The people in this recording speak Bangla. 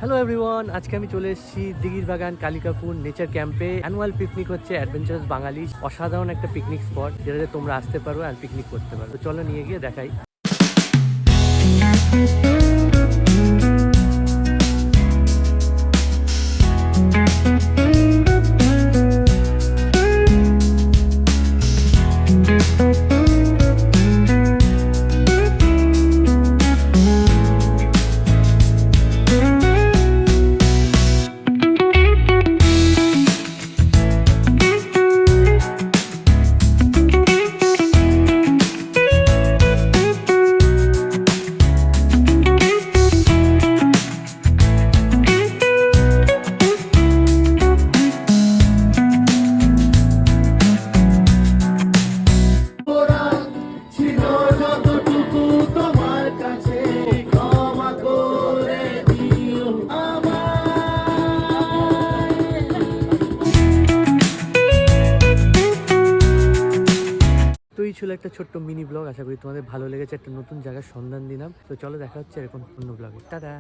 হ্যালো এভরিওয়ান, আজকে আমি চলে এসেছি দিঘির বাগান কালিকাপুর নেচার ক্যাম্পে। অ্যানুয়াল পিকনিক হচ্ছে অ্যাডভেঞ্চারাস বাঙালি, অসাধারণ একটা পিকনিক স্পট যেটাতে তোমরা আসতে পারো আর পিকনিক করতে পারো। তো চলো নিয়ে গিয়ে দেখাই। তো এই ছিল একটা ছোট্ট মিনি ব্লগ। আশা করি তোমাদের ভালো লেগেছে। একটা নতুন জায়গার সন্ধান দিলাম। তো চলো দেখা হচ্ছে এরকম অন্য ব্লগে। টাটা।